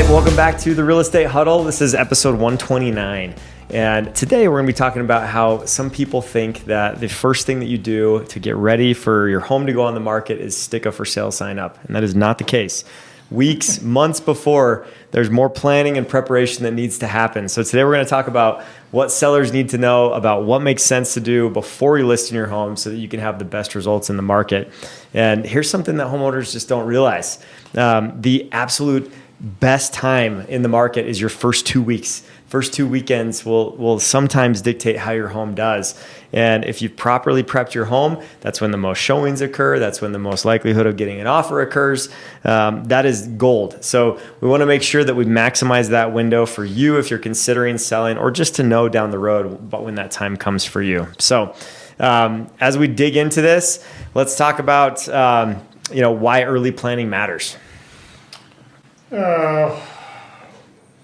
right, welcome back to the Real Estate Huddle. This is episode 129. And today we're going to be talking about how some people think that the first thing that you do to get ready for your home to go on the market is stick a for sale sign up. And that is not the case. Weeks, months before, there's more planning and preparation that needs to happen. So today we're going to talk about what sellers need to know about what makes sense to do before you list in your home so that you can have the best results in the market. And here's something that homeowners just don't realize. The absolute best time in the market is your first 2 weeks. First 2 weekends will sometimes dictate how your home does. And if you've properly prepped your home, that's when the most showings occur. That's when the most likelihood of getting an offer occurs. That is gold. So we want to make sure that we maximize that window for you if you're considering selling, or just to know down the road about when that time comes for you. So as we dig into this, let's talk about why early planning matters.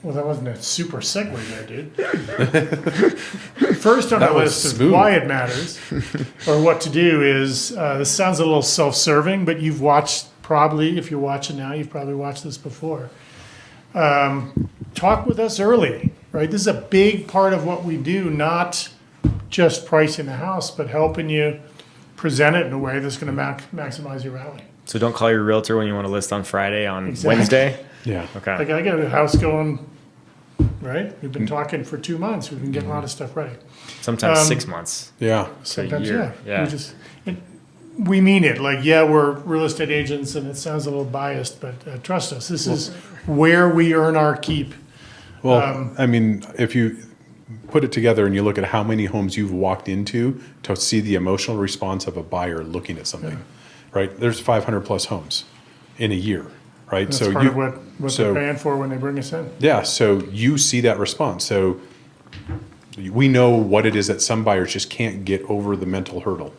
Well, that wasn't a super segue there, dude. First on the list of why it matters, or what to do, is this sounds a little self-serving, but you've watched, probably, if you're watching now, you've probably watched this before. Talk with us early, right? This is a big part of what we do, not just pricing the house, but helping you present it in a way that's going to maximize your rally. So don't call your realtor when you want to list on Friday on Wednesday? Yeah. Okay. Like, I got a house going, right? We've been talking for 2 months. We've been getting a lot of stuff ready. Sometimes 6 months. Yeah. Sometimes, year. yeah. We mean it. Like, yeah, we're real estate agents, and it sounds a little biased, but trust us. This is where we earn our keep. Well, I mean, if you put it together and you look at how many homes you've walked into to see the emotional response of a buyer looking at something, right? There's 500 plus homes in a year, right? That's part of what they're paying for when they bring us in. Yeah, so you see that response. So we know what it is that some buyers just can't get over, the mental hurdle,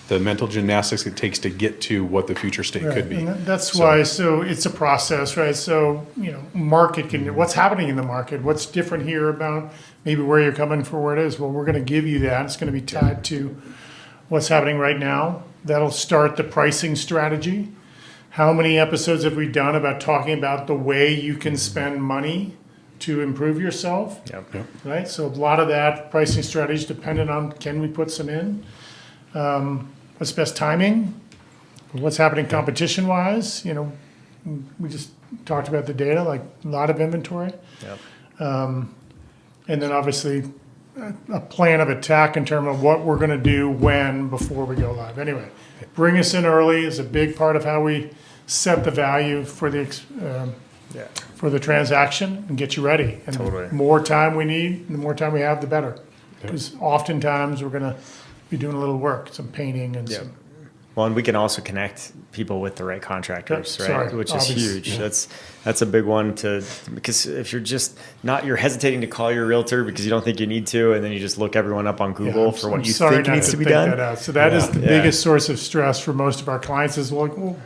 the mental gymnastics it takes to get to what the future state could be. And that's why, so it's a process, right? So, market what's happening in the market, what's different here about maybe where you're coming for where it is. Well, we're going to give you that. It's going to be tied to what's happening right now. That'll start the pricing strategy. How many episodes have we done about talking about the way you can spend money to improve yourself? Yep. Right? So a lot of that pricing strategy is dependent on, can we put some in? What's best timing? What's happening competition-wise? We just talked about the data, like a lot of inventory. Yep. And then obviously a plan of attack in terms of what we're going to do before we go live. Anyway, bring us in early is a big part of how we set the value for the transaction and get you ready. And Totally. the more time we need, the more time we have, the better. Because oftentimes we're going to be doing a little work, some painting and some. Well, and we can also connect people with the right contractors, right? Sorry, Which is obviously. huge. That's a big one because if you're just you're hesitating to call your realtor because you don't think you need to, and then you just look everyone up on Google for what you think needs to be done. That out. So that is the biggest source of stress for most of our clients is who?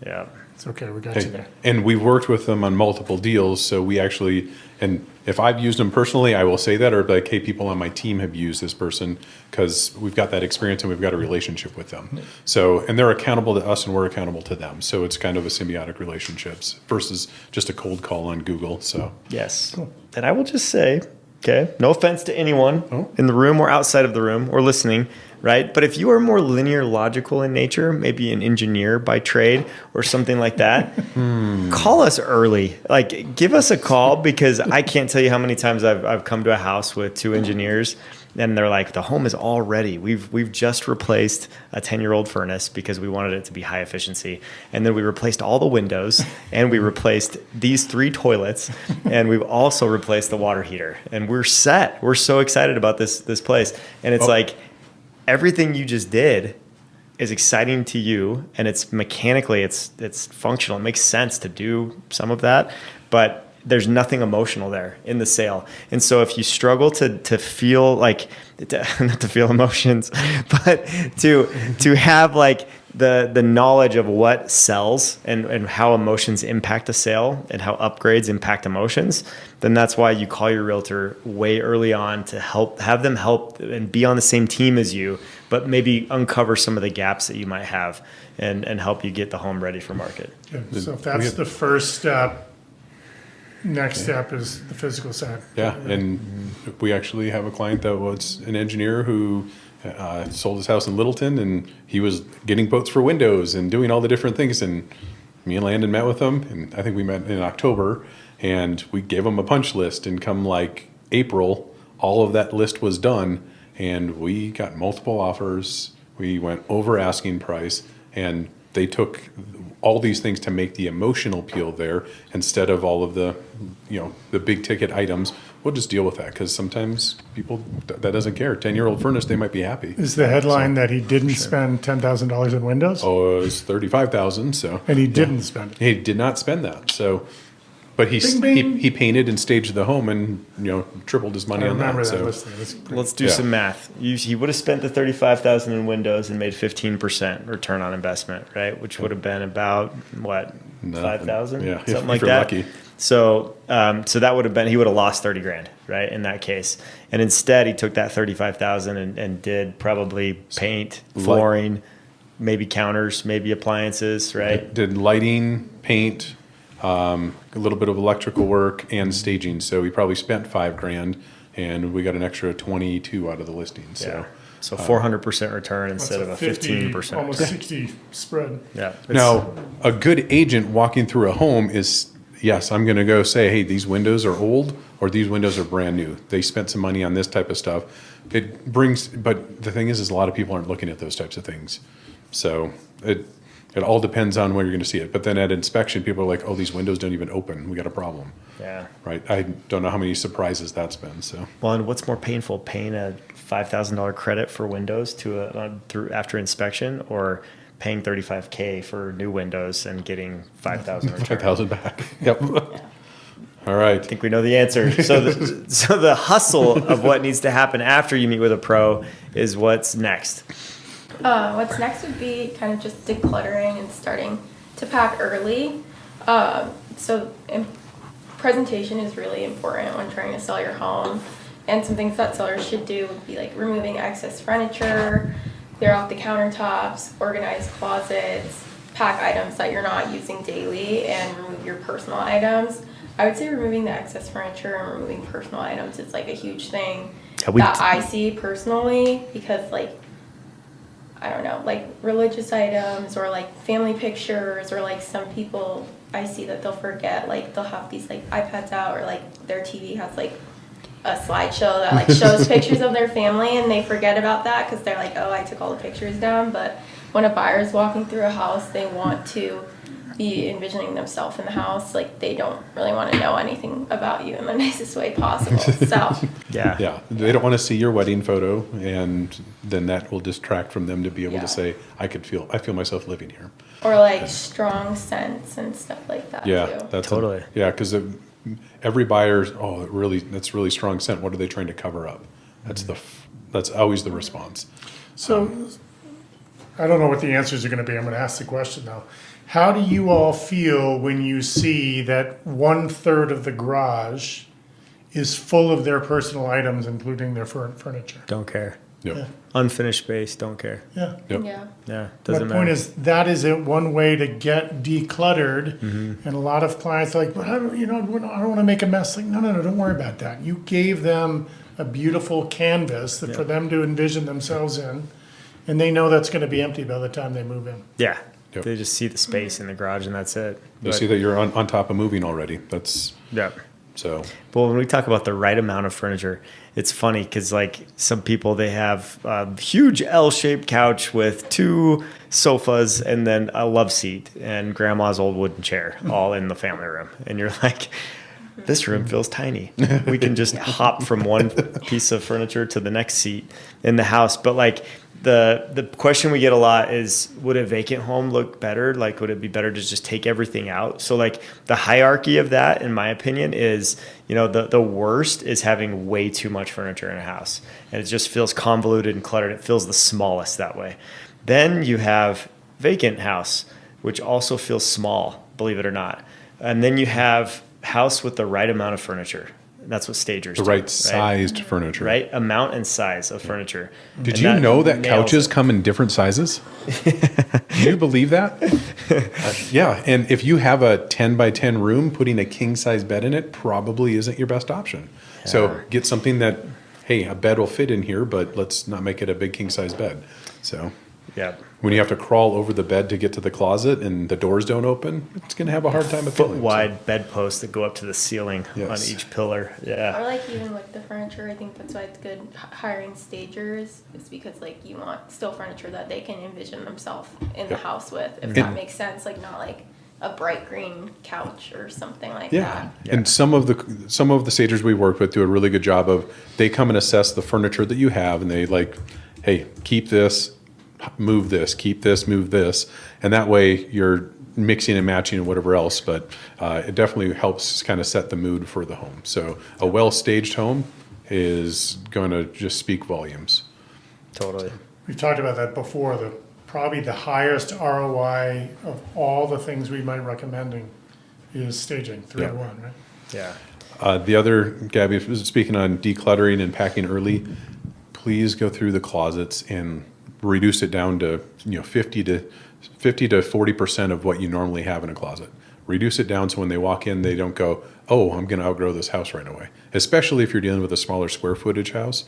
Yeah. It's okay, we got you there. And we've worked with them on multiple deals, so we actually, and if I've used them personally, I will say that, or like, hey, people on my team have used this person because we've got that experience and we've got a relationship with them. So, and they're accountable to us and we're accountable to them. So it's kind of a symbiotic relationships versus just a cold call on Google. So Yes. Cool. And I will just say, okay, no offense to anyone in the room or outside of the room or listening, right? But if you are more linear, logical in nature, maybe an engineer by trade or something like that, call us early. Like, give us a call, because I can't tell you how many times I've come to a house with 2 engineers and they're like, the home is all ready. We've just replaced a 10-year-old furnace because we wanted it to be high efficiency. And then we replaced all the windows and we replaced these 3 toilets, and we've also replaced the water heater. And we're set. We're so excited about this place. And it's like, everything you just did is exciting to you, and it's mechanically, it's functional. It makes sense to do some of that, but there's nothing emotional there in the sale. And so if you struggle to feel like, not to feel emotions, but to have like the knowledge of what sells and how emotions impact a sale and how upgrades impact emotions, then that's why you call your realtor way early on to have them help and be on the same team as you, but maybe uncover some of the gaps that you might have and help you get the home ready for market. Yeah, so if that's the first step, next step is the physical side. Yeah, and we actually have a client that was an engineer who sold his house in Littleton, and he was getting quotes for windows and doing all the different things. And me and Landon met with him, and I think we met in October, and we gave him a punch list. And come like April, all of that list was done, and we got multiple offers. We went over asking price, and they took all these things to make the emotional appeal there instead of all of the, the big ticket items. We'll just deal with that because sometimes people that doesn't care. 10-year-old furnace, they might be happy. Is the headline that he didn't spend $10,000 in windows? Oh, it was $35,000. So And he didn't spend it. he did not spend that. So, but Bing, bing. he painted and staged the home and tripled his money I on that. remember that So listing. That's great. Let's do Yeah. some math. He would have spent the $35,000 in windows and made 15% return on investment, right? Which would have been about what, No, 5,000, yeah, if something like you're that. lucky. So that would have been, he would have lost 30 grand, right? In that case, and instead he took that 35,000 and did probably paint, flooring, maybe counters, maybe appliances, right? Did lighting, paint, a little bit of electrical work, and staging. So we probably spent $5,000, and we got an extra 22 out of the listing. So. Yeah. So 400% return That's instead of a 15%. almost 60 spread. Yeah. Now, a good agent walking through a home is, yes, I'm going to go say, hey, these windows are old or these windows are brand new. They spent some money on this type of stuff. It brings, but the thing is a lot of people aren't looking at those types of things. So it all depends on where you're going to see it. But then at inspection, people are like, oh, these windows don't even open. We got a problem. Yeah. Right? I don't know how many surprises that's been. So Well, and what's more painful, paying a $5,000 credit for windows through after inspection, or paying $35K for new windows and getting $5,000 return? 5,000 back. Yep. All right. I think we know the answer. So the hustle of what needs to happen after you meet with a pro is what's next. What's next would be kind of just decluttering and starting to pack early. Presentation is really important when trying to sell your home. And some things that sellers should do would be like removing excess furniture, clear out the countertops, organize closets, pack items that you're not using daily, and remove your personal items. I would say removing the excess furniture and removing personal items is like a huge thing that I see personally, because like, I don't know, like religious items or like family pictures, or like some people I see that they'll forget, like they'll have these like iPads out, or like their TV has like a slideshow that like shows pictures of their family, and they forget about that because they're like, oh, I took all the pictures down. But when a buyer's walking through a house, they want to be envisioning themselves in the house. Like they don't really want to know anything about you in the nicest way possible. So Yeah. They don't want to see your wedding photo, and then that will distract from them to be able to say, I feel myself living here. or like strong scents and stuff like that Yeah, too. that's Totally. because every buyer's, that's really strong scent. What are they trying to cover up? That's always the response. So I don't know what the answers are going to be. I'm going to ask the question though. How do you all feel when you see that 1/3 of the garage is full of their personal items, including their furniture? Don't care. Yep. Yeah. Unfinished space, don't care. Yeah. Yep. Yeah. Yeah, My doesn't point matter. is that is one way to get decluttered, and a lot of clients are like, but I don't want to make a mess. Like, no, don't worry about that. You gave them a beautiful canvas for them to envision themselves in, and they know that's going to be empty by the time they move in. Yeah. Yep. They just see the space in the garage and that's it. They But- see that you're on top of moving already. That's Yeah. so. But when we talk about the right amount of furniture, it's funny because like some people, they have a huge L-shaped couch with 2 sofas and then a love seat and grandma's old wooden chair all in the family room. And you're like, this room feels tiny. We can just hop from one piece of furniture to the next seat in the house. But like the question we get a lot is, would a vacant home look better? Like, would it be better to just take everything out? So like the hierarchy of that, in my opinion, is, the worst is having way too much furniture in a house. And it just feels convoluted and cluttered. It feels the smallest that way. Then you have vacant house, which also feels small, believe it or not. And then you have house with the right amount of furniture. That's what stagers The do. right sized furniture. Right amount and size of furniture. Did And you know that nails couches it. come in different sizes? Do you believe that? Yeah. And if you have a 10 by 10 room, putting a king size bed in it probably isn't your best option. So get something that, hey, a bed will fit in here, but let's not make it a big king size bed. So Yeah. when you have to crawl over the bed to get to the closet and the doors don't open, it's going to have a hard time filling. Wide bedposts that go up to the ceiling Yes. on each pillar. Or Yeah. like even with the furniture, I think that's why it's good hiring stagers, is because like you want still furniture that they can envision themselves in the house with, if that makes sense. Like not like a bright green couch or something like Yeah. that. And some of the stagers we work with do a really good job of, they come and assess the furniture that you have, and they like, hey, keep this, move this, keep this, move this. And that way you're mixing and matching and whatever else, but it definitely helps kind of set the mood for the home. So a well-staged home is going to just speak volumes. Totally. We've talked about that before. Probably the highest ROI of all the things we might recommending is staging 3 to 1, right? Yeah. The other, Gabby, speaking on decluttering and packing early, please go through the closets and reduce it down to 50 to 40% of what you normally have in a closet. Reduce it down so when they walk in, they don't go, oh, I'm going to outgrow this house right away. Especially if you're dealing with a smaller square footage house,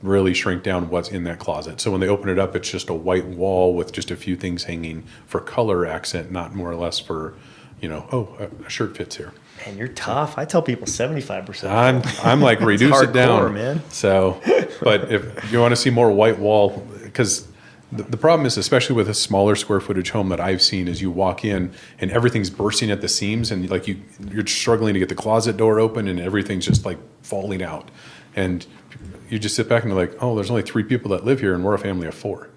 really shrink down what's in that closet. So when they open it up, it's just a white wall with just a few things hanging for color accent, not more or less for, a shirt fits here. Man, you're tough. I tell people 75%. I'm like, reduce it down, hardcore, man. So, but if you want to see more white wall, because the problem is, especially with a smaller square footage home that I've seen, is you walk in and everything's bursting at the seams, and like you're struggling to get the closet door open, and everything's just like falling out, and you just sit back and you're like, oh, there's only 3 people that live here, and we're a family of 4.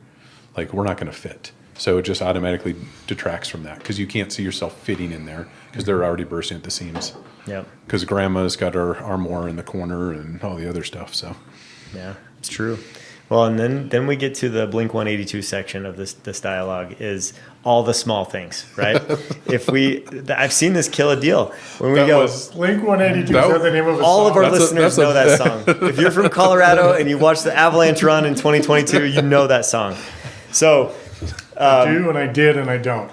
Like, we're not going to fit. So it just automatically detracts from that, because you can't see yourself fitting in there because they're already bursting at the seams. Yep. Because grandma's got her armoire in the corner and all the other stuff. So Yeah, it's true. Well, and then we get to the Blink 182 section of this dialogue, is all the small things, right? I've seen this kill a deal when we go. Blink 182 is that the name of a All song? of our That's listeners know that song. If you're from Colorado and you watch the Avalanche run in 2022, you know that song. So I do, and I did, and I don't.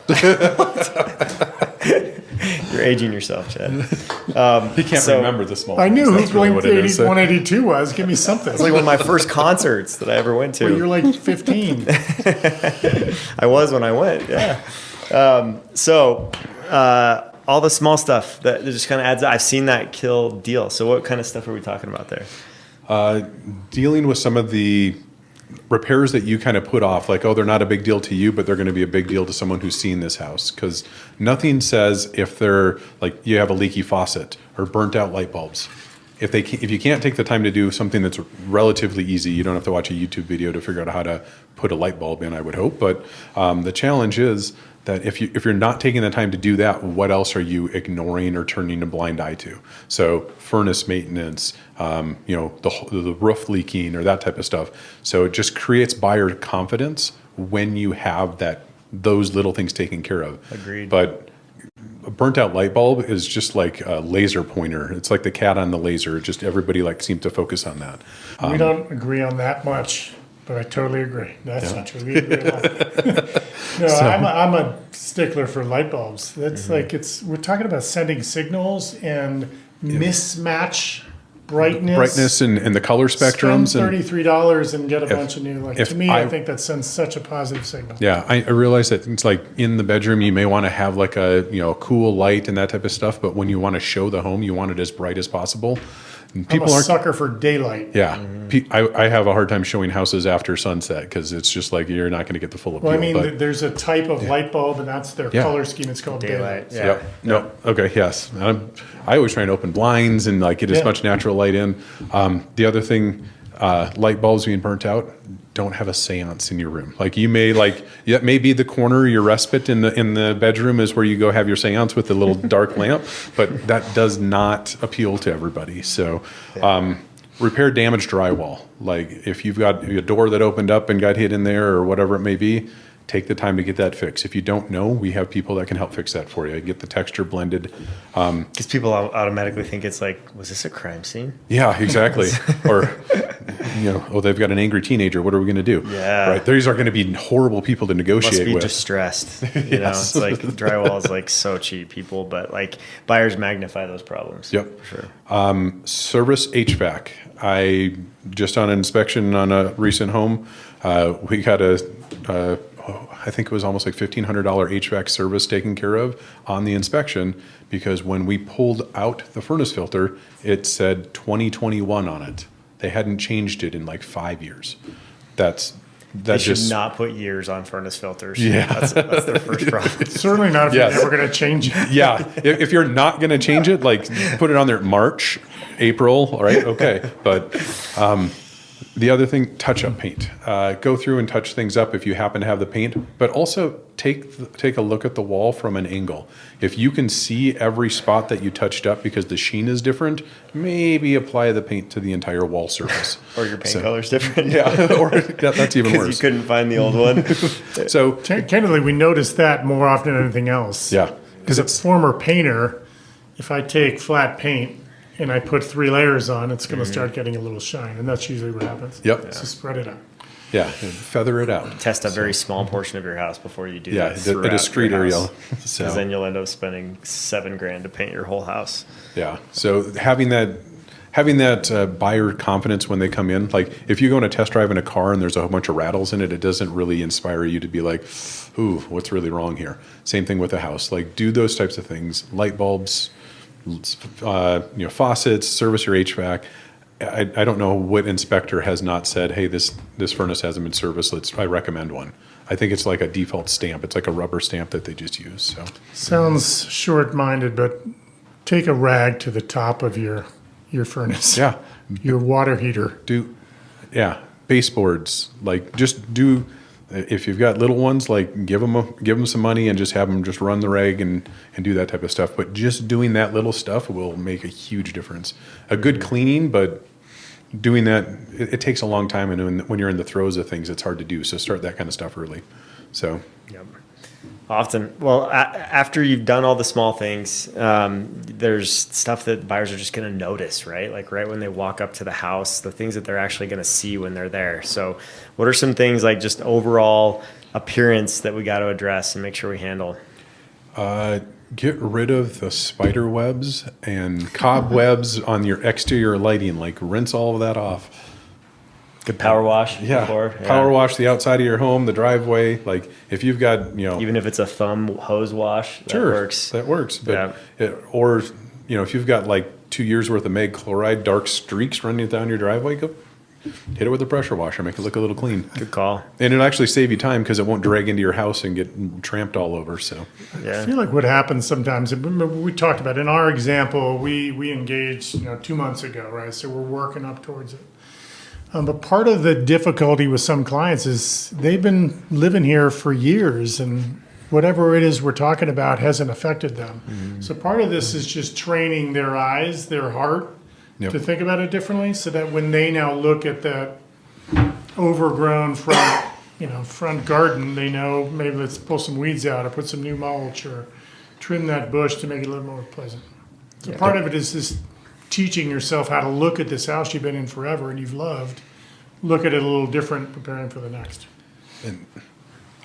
you're aging yourself, Chad. he can't remember the small I knew things. who That's really Blink what it is. 182 was. Give me something. It's like one of my first concerts that I ever went to. Well, you're like 15. I was when I went, yeah. All the small stuff that just kind of adds up. I've seen that kill deal. So what kind of stuff are we talking about there? Dealing with some of the repairs that you kind of put off, like, oh, they're not a big deal to you, but they're going to be a big deal to someone who's seen this house. Because nothing says, if they're like, you have a leaky faucet or burnt out light bulbs, if you can't take the time to do something that's relatively easy, you don't have to watch a YouTube video to figure out how to put a light bulb in, I would hope. But the challenge is that if you're not taking the time to do that, what else are you ignoring or turning a blind eye to? So furnace maintenance, the roof leaking or that type of stuff. So it just creates buyer confidence when you have those little things taken care of. Agreed. But a burnt out light bulb is just like a laser pointer. It's like the cat on the laser. Just everybody seems to focus on that. We don't agree on that much, but I totally agree. That's not true. We agree a lot. No, I'm a stickler for light bulbs. That's we're talking about sending signals and mismatch brightness and the color spectrums. Spend $33 and get a bunch of new. I think that sends such a positive signal. Yeah, I realize that it's like in the bedroom, you may want to have like a cool light and that type of stuff, but when you want to show the home, you want it as bright as possible. And I'm a sucker for daylight. Yeah, I have a hard time showing houses after sunset because it's just like you're not going to get the full appeal. Well, I mean, there's a type of light bulb, and that's their color scheme. It's called daylight. Yeah. Yep. No. Okay. Yes. I always try and open blinds and get as much natural light in. The other thing, light bulbs being burnt out, don't have a seance in your room. Like you may that may be the corner, your respite in the bedroom is where you go have your seance with the little dark lamp, but that does not appeal to everybody. So repair damaged drywall. Like if you've got a door that opened up and got hit in there or whatever it may be, take the time to get that fixed. If you don't know, we have people that can help fix that for you. Get the texture blended. Because people automatically think it's like, was this a crime scene? Yeah, exactly. Or, oh, they've got an angry teenager. What are we going to do? Yeah. Right. These are going to be horrible people to negotiate Must be with. distressed. Yes. It's like drywall is like so cheap, people, but like buyers magnify those problems. Yep. For sure. Service HVAC. I just on an inspection on a recent home, we got I think it was almost like $1,500 HVAC service taken care of on the inspection, because when we pulled out the furnace filter, it said 2021 on it. They hadn't changed it in like 5 years. That They should just not put years on furnace filters. Yeah. That's their first problem. Certainly not if Yes. you're ever going to change it. yeah. If you're not going to change it, like put it on there March, April, all right, okay. But the other thing, touch-up paint. Go through and touch things up if you happen to have the paint, but also take a look at the wall from an angle. If you can see every spot that you touched up because the sheen is different, maybe apply the paint to the entire wall surface. Or your paint color's different. Yeah, or that's even Because worse. you couldn't find the old one. So, Candidly, we notice that more often than anything else. yeah. As a former painter, if I take flat paint and I put 3 layers on, it's going to start getting a little shine, and that's usually what happens. Yep. So spread it out. Yeah, and feather it out. Test a very small portion of your house before you do Yeah, that. a throughout discreet your area. house. So, Because then you'll end up spending $7,000 to paint your whole house. yeah. So having that buyer confidence when they come in, like if you go on a test drive in a car and there's a whole bunch of rattles in it, it doesn't really inspire you to be like, ooh, what's really wrong here? Same thing with a house. Like do those types of things. Light bulbs, faucets, service your HVAC. I don't know what inspector has not said, hey, this furnace hasn't been serviced. I recommend one. I think it's like a default stamp. It's like a rubber stamp that they just use. So Sounds short-minded, but take a rag to the top of your furnace. yeah, Your water heater. baseboards. Like just do. If you've got little ones, like give them some money and just have them just run the rag and do that type of stuff. But just doing that little stuff will make a huge difference. A good cleaning, but doing that, it takes a long time, and when you're in the throes of things, it's hard to do. So start that kind of stuff early. So Yep. Often, well, after you've done all the small things, there's stuff that buyers are just going to notice, right? Like right when they walk up to the house, the things that they're actually going to see when they're there. So what are some things like just overall appearance that we got to address and make sure we handle? get rid of the spider webs and cobwebs on your exterior lighting. Like rinse all of that off. Good power wash. Yeah. Before. Power wash the outside of your home, the driveway. Like if you've got, Even if it's a thumb hose wash, that sure, works. that works. But Yeah. or if you've got like 2 years worth of mag chloride, dark streaks running down your driveway, go hit it with a pressure washer, make it look a little clean. Good call. And it'll actually save you time because it won't drag into your house and get tramped all over. So I Yeah. feel like what happens sometimes, remember we talked about in our example, we engaged 2 months ago, right? So we're working up towards it. But part of the difficulty with some clients is they've been living here for years and whatever it is we're talking about hasn't affected them. Mm-hmm. So part of this is just training their eyes, their heart Yep. to think about it differently so that when they now look at that overgrown front garden, they know maybe let's pull some weeds out or put some new mulch or trim that bush to make it a little more pleasant. So part of it is this teaching yourself how to look at this house you've been in forever and you've loved, look at it a little different, preparing for the next. I So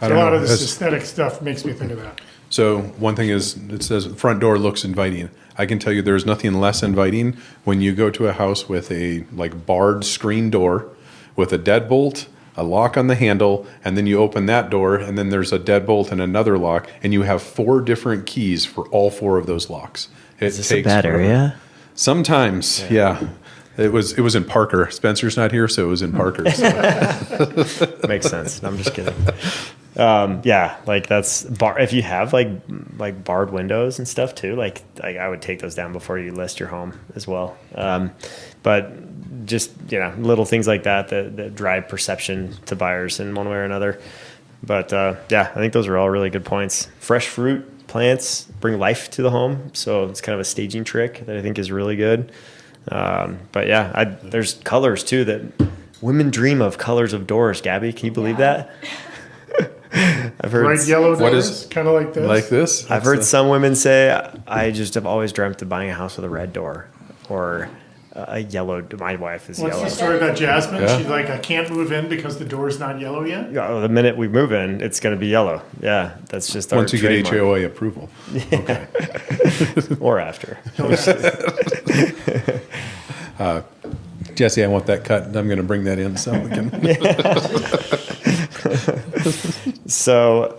don't a lot know. of this That's- aesthetic stuff makes me think of that. So one thing is, it says front door looks inviting. I can tell you there's nothing less inviting when you go to a house with a like barred screen door with a deadbolt, a lock on the handle, and then you open that door and then there's a deadbolt and another lock, and you have 4 different keys for all 4 of those locks. Is this a bad forever. area? Sometimes, yeah. It was in Parker. Spencer's not here, so it was in Parker. So. Makes sense. No, I'm just kidding. Yeah, like that's if you have like barred windows and stuff too, like I would take those down before you list your home as well. But just little things like that drive perception to buyers in one way or another. But yeah, I think those are all really good points. Fresh fruit, plants bring life to the home, so it's kind of a staging trick that I think is really good. But yeah, there's colors too that women dream of, colors of doors. Gabby, can you believe that? I've heard Bright yellow What doors, is- kind of like this. Like this? I've heard some women say, I just have always dreamt of buying a house with a red door or a yellow. My wife is What's yellow. the story about Jasmine? Yeah. She's like, I can't move in because the door's not yellow yet. Yeah, the minute we move in, it's going to be yellow. Yeah, that's just our Once you get trademark. HOA approval. Okay. Or after. Jesse, I want that cut. I'm going to bring that in so we can. So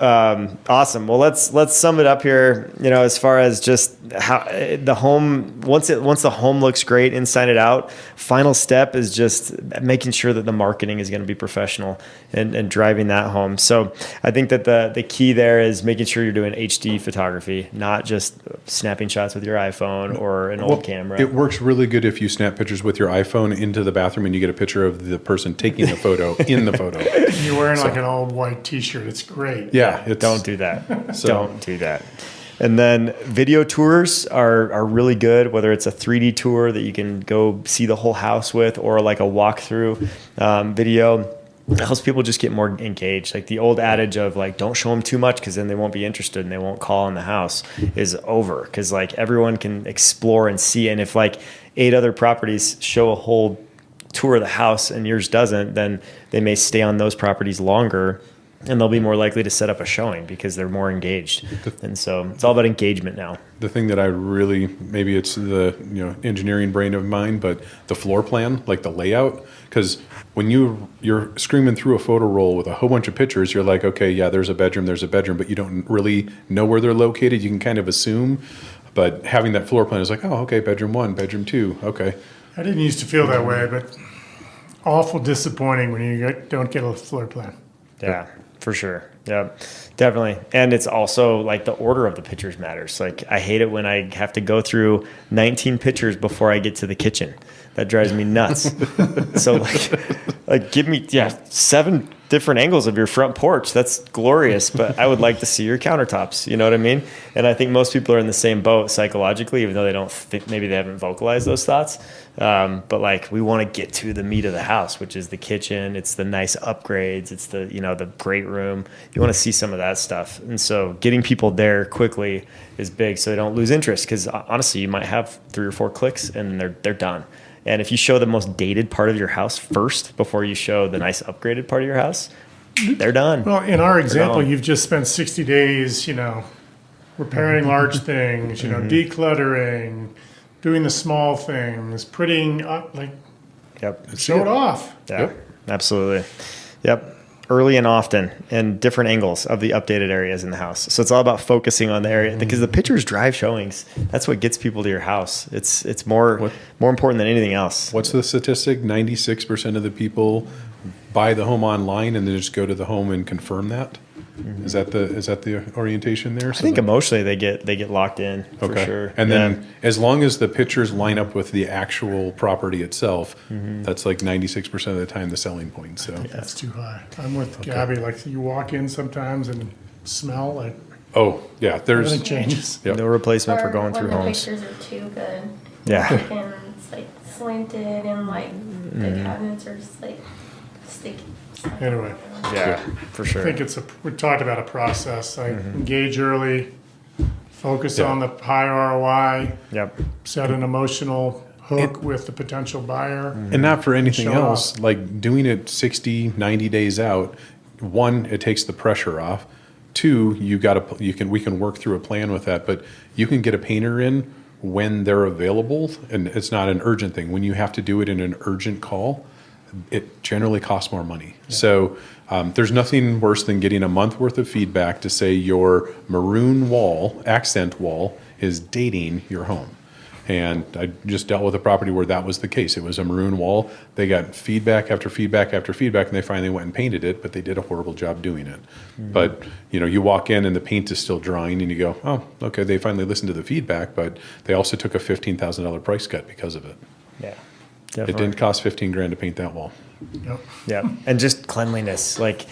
awesome. Well, let's sum it up here. You know, as far as just how the home once the home looks great inside and out, final step is just making sure that the marketing is going to be professional and driving that home. So I think that the key there is making sure you're doing HD photography, not just snapping shots with your iPhone or an old camera. It works really good if you snap pictures with your iPhone into the bathroom and you get a picture of the person taking the photo in the photo. You're wearing like an old white T-shirt. It's great. Yeah, it's, Don't do that. So- Don't do that. And then video tours are really good, whether it's a 3D tour that you can go see the whole house with or like a walkthrough video. It helps people just get more engaged. Like the old adage of like, don't show them too much because then they won't be interested and they won't call on the house is over. Because like everyone can explore and see. And if like 8 other properties show a whole tour of the house and yours doesn't, then they may stay on those properties longer and they'll be more likely to set up a showing because they're more engaged. And so it's all about engagement now. the thing that I really, maybe it's the engineering brain of mine, but the floor plan, like the layout, because when you're screaming through a photo roll with a whole bunch of pictures, you're like, okay, yeah, there's a bedroom, but you don't really know where they're located. You can kind of assume, but having that floor plan is like, oh, okay, bedroom 1, bedroom 2, okay. I didn't used to feel that way, but awful disappointing when you don't get a floor plan. Yeah, for sure. Yeah, definitely. And it's also like the order of the pictures matters. Like I hate it when I have to go through 19 pictures before I get to the kitchen. That drives me nuts. So like give me 7 different angles of your front porch. That's glorious, but I would like to see your countertops. You know what I mean? And I think most people are in the same boat psychologically, even though they don't think, maybe they haven't vocalized those thoughts. But like we want to get to the meat of the house, which is the kitchen. It's the nice upgrades. It's the the great room. You want to see some of that stuff. And so getting people there quickly is big, so they don't lose interest. Because honestly, you might have 3 or 4 clicks and they're done. And if you show the most dated part of your house first before you show the nice upgraded part of your house, they're done. Well, in our example, gone. you've just spent 60 days, repairing large things, decluttering, doing the small things, prettying up, Yep. show it off. Yeah, Yep. absolutely. Yep. Early and often and different angles of the updated areas in the house. So it's all about focusing on the area because the pictures drive showings. That's what gets people to your house. It's more important than anything else. What's the statistic? 96% of the people buy the home online and then just go to the home and confirm that? Is that the orientation there? I think emotionally they get locked in for sure. And then as long as the pictures line up with the actual property itself, that's like 96% of the time the selling point. So That's too high. I'm with Gabby. Like you walk in sometimes and smell like oh yeah, there's everything changes. Yep. no replacement for Or going when through the homes. pictures are too good. Yeah. And it's like slanted and like the cabinets are just like sticky. Anyway. Yeah, for I sure. think we talked about a process. Like engage early, focus Yeah. on the high ROI, Yep. set an emotional hook with the potential buyer. And not for anything Show else, like doing it 60, 90 days out, 1, it takes the pressure off. 2, we can work through a plan with that, but you can get a painter in when they're available, and it's not an urgent thing. When you have to do it in an urgent call, it generally costs more money. Yeah. So there's nothing worse than getting a month worth of feedback to say your maroon wall, accent wall, is dating your home. And I just dealt with a property where that was the case. It was a maroon wall. They got feedback after feedback after feedback, and they finally went and painted it, but they did a horrible job doing it. But you walk in and the paint is still drying, and you go, oh, okay, they finally listened to the feedback, but they also took a $15,000 price cut because of it. Yeah. It didn't cost $15,000 to paint that wall. Yep. Yeah, and just cleanliness. Like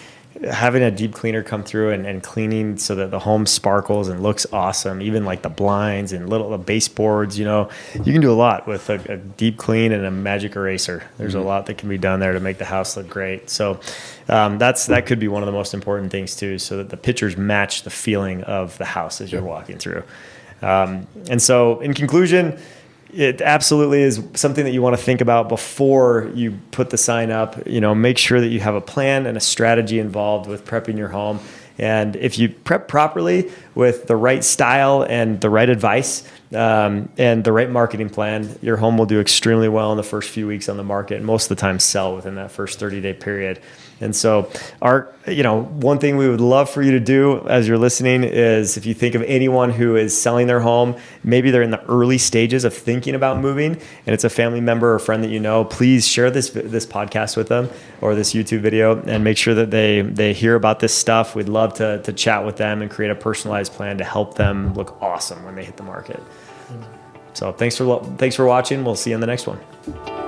having a deep cleaner come through and cleaning so that the home sparkles and looks awesome, even like the blinds and the baseboards, you can do a lot with a deep clean and a magic eraser. There's a lot that can be done there to make the house look great. So that could be one of the most important things too, so that the pictures match the feeling of the house as you're walking through. And so in conclusion, it absolutely is something that you want to think about before you put the sign up. Make sure that you have a plan and a strategy involved with prepping your home. And if you prep properly with the right style and the right advice and the right marketing plan, your home will do extremely well in the first few weeks on the market, and most of the time sell within that first 30-day period. And so one thing we would love for you to do as you're listening is, if you think of anyone who is selling their home, maybe they're in the early stages of thinking about moving, and it's a family member or friend that you know, please share this podcast with them or this YouTube video, and make sure that they hear about this stuff. We'd love to chat with them and create a personalized plan to help them look awesome when they hit the market. So thanks for watching. We'll see you in the next one.